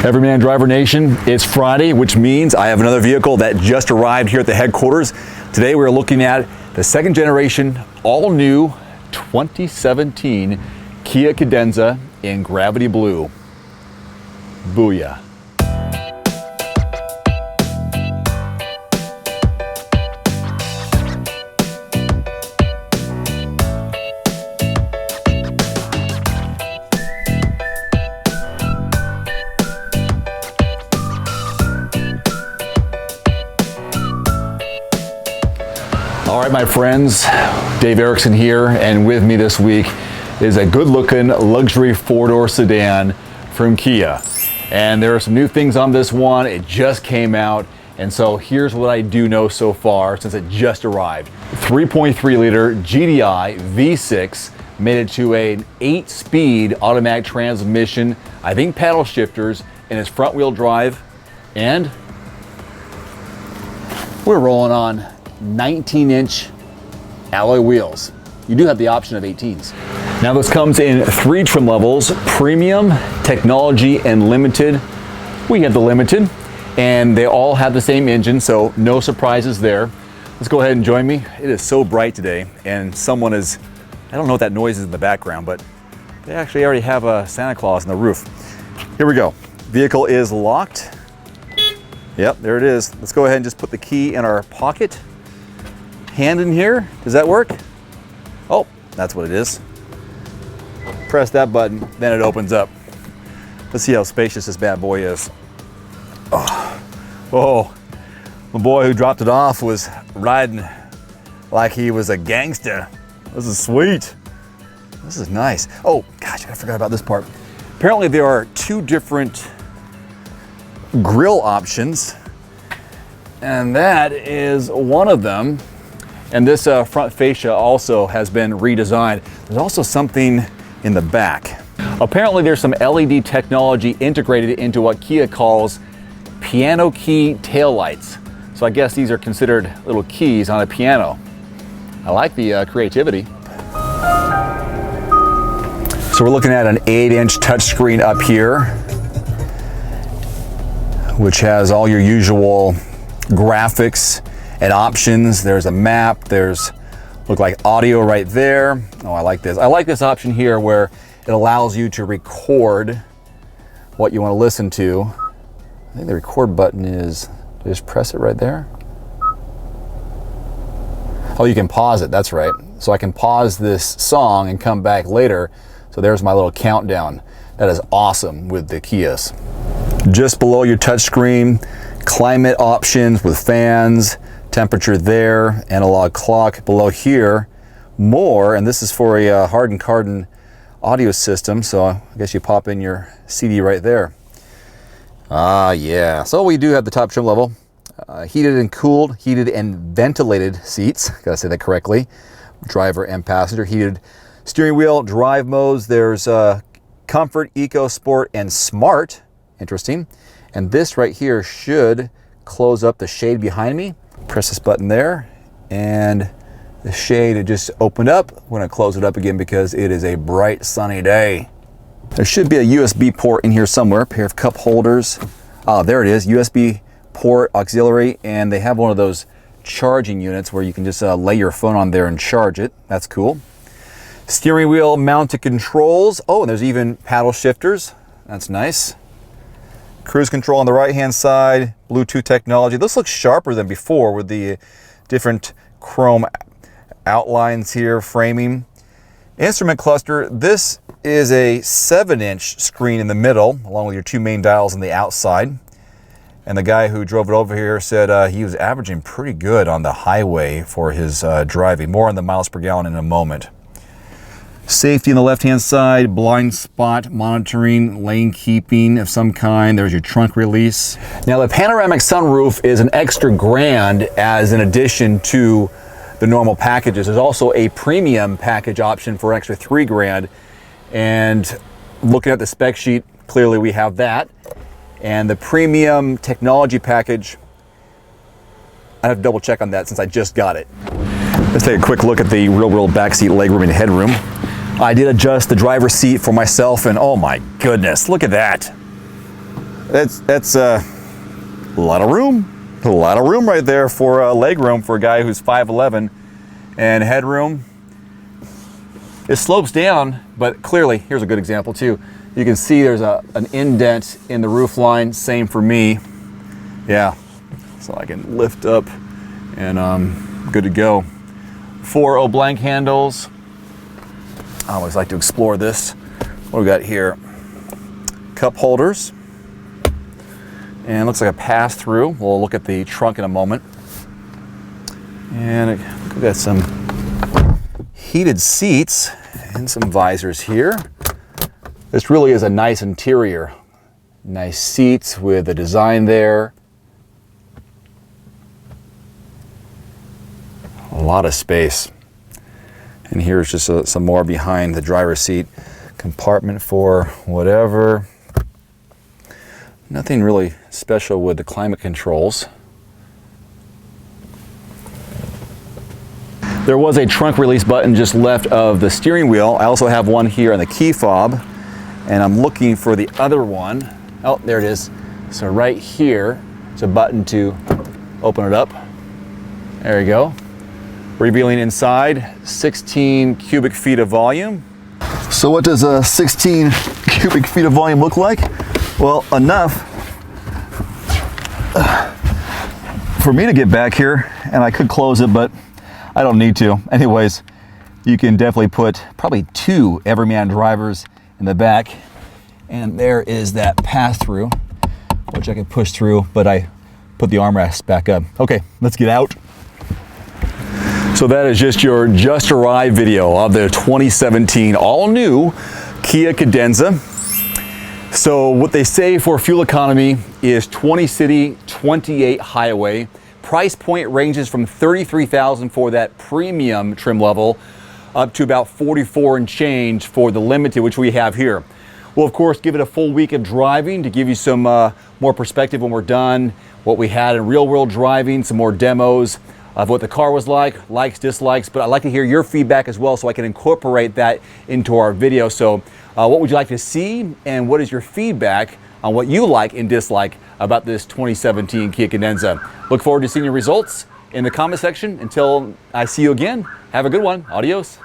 Everyman Driver Nation, it's Friday, which means I have another vehicle that just arrived here at the headquarters. Today we're looking at the second generation, all new 2017 Kia Cadenza in Gravity Blue. Booyah. All right, my friends, Dave Erickson here, and with me this week is a good-looking luxury four-door sedan from Kia. And there are some new things on this one. It just came out, and so here's what I do know so far since it just arrived. 3.3-liter GDI V6 made it to an 8-speed automatic transmission, I think paddle shifters, and it's front-wheel drive, and we're rolling on 19-inch alloy wheels. You do have the option of 18s. Now this comes in 3 trim levels: Premium, Technology, and Limited. We have the Limited, and they all have the same engine, so no surprises there. Let's go ahead and join me. It is so bright today, and someone is, I don't know what that noise is in the background, but they actually already have a Santa Claus on the roof. Here we go. Vehicle is locked. Yep, there it is. Let's go ahead and just put the key in our pocket. Hand in here, does that work? Oh, that's what it is. Press that button, then it opens up. Let's see how spacious this bad boy is. Oh, the boy who dropped it off was riding like he was a gangster. This is sweet. This is nice. Oh gosh, I forgot about this part. Apparently there are 2 different grill options, and that is one of them. And this front fascia also has been redesigned. There's also something in the back. Apparently there's some LED technology integrated into what Kia calls piano key taillights. So I guess these are considered little keys on a piano. I like the creativity. So we're looking at an 8-inch touchscreen up here, which has all your usual graphics and options. There's a map, there's look like audio right there. Oh, I like this. I like this option here where it allows you to record what you want to listen to. I think the record button is, just press it right there. Oh, you can pause it, that's right. So I can pause this song and come back later. So there's my little countdown. That is awesome with the Kias. Just below your touchscreen, climate options with fans, temperature there, analog clock below here, more, and this is for a hardened carbon audio system, so I guess you pop in your CD right there. Yeah, so we do have the top trim level, heated and cooled, heated and ventilated seats, gotta say that correctly, driver and passenger, heated steering wheel, drive modes, there's comfort, eco, sport, and smart, interesting, and this right here should close up the shade behind me. Press this button there, and the shade had just opened up. We're gonna close it up again because it is a bright sunny day. There should be a USB port in here somewhere, a pair of cup holders. There it is, USB port, auxiliary, and they have one of those charging units where you can just lay your phone on there and charge it. That's cool. Steering wheel mounted controls. Oh, and there's even paddle shifters. That's nice. Cruise control on the right hand side, Bluetooth technology. This looks sharper than before with the different chrome outlines here, framing. Instrument cluster, this is a 7-inch screen in the middle, along with your 2 main dials on the outside. And the guy who drove it over here said he was averaging pretty good on the highway for his driving. More on the miles per gallon in a moment. Safety on the left-hand side, blind spot monitoring, lane keeping of some kind. There's your trunk release. Now the panoramic sunroof is an extra grand as an addition to the normal packages. There's also a premium package option for an extra 3 grand. And looking at the spec sheet, clearly we have that. And the premium technology package, I have to double check on that since I just got it. Let's take a quick look at the real-world backseat legroom and headroom. I did adjust the driver's seat for myself, and oh my goodness, look at that. That's a lot of room. A lot of room right there for leg room for a guy who's 5'11", and headroom. It slopes down, but clearly, here's a good example too. You can see there's an indent in the roof line. Same for me. Yeah, so I can lift up and good to go. 4 blank handles. I always like to explore this. What do we got here? Cup holders. And it looks like a pass-through. We'll look at the trunk in a moment. And we've got some heated seats and some visors here. This really is a nice interior. Nice seats with the design there. A lot of space. And here's just some more behind the driver's seat. Compartment for whatever. Nothing really special with the climate controls. There was a trunk release button just left of the steering wheel. I also have one here on the key fob, and I'm looking for the other one. Oh, there it is. So right here, it's a button to open it up. There you go. Revealing inside, 16 cubic feet of volume. So what does a 16 cubic feet of volume look like? Well, enough for me to get back here, and I could close it, but I don't need to. Anyways, you can definitely put probably 2 Everyman drivers in the back, and there is that pass-through, which I can push through, but I put the armrest back up. Okay, let's get out. So that is just your just arrived video of the 2017 all-new Kia Cadenza. So what they say for fuel economy is 20 city, 28 highway. Price point ranges from $33,000 for that premium trim level up to about $44 and change for the limited, which we have here. We'll of course give it a full week of driving to give you some more perspective when we're done, what we had in real world driving, some more demos of what the car was like, likes, dislikes, but I'd like to hear your feedback as well so I can incorporate that into our video. So what would you like to see, and what is your feedback on what you like and dislike about this 2017 Kia Cadenza? Look forward to seeing your results in the comment section. Until I see you again, have a good one. Adios.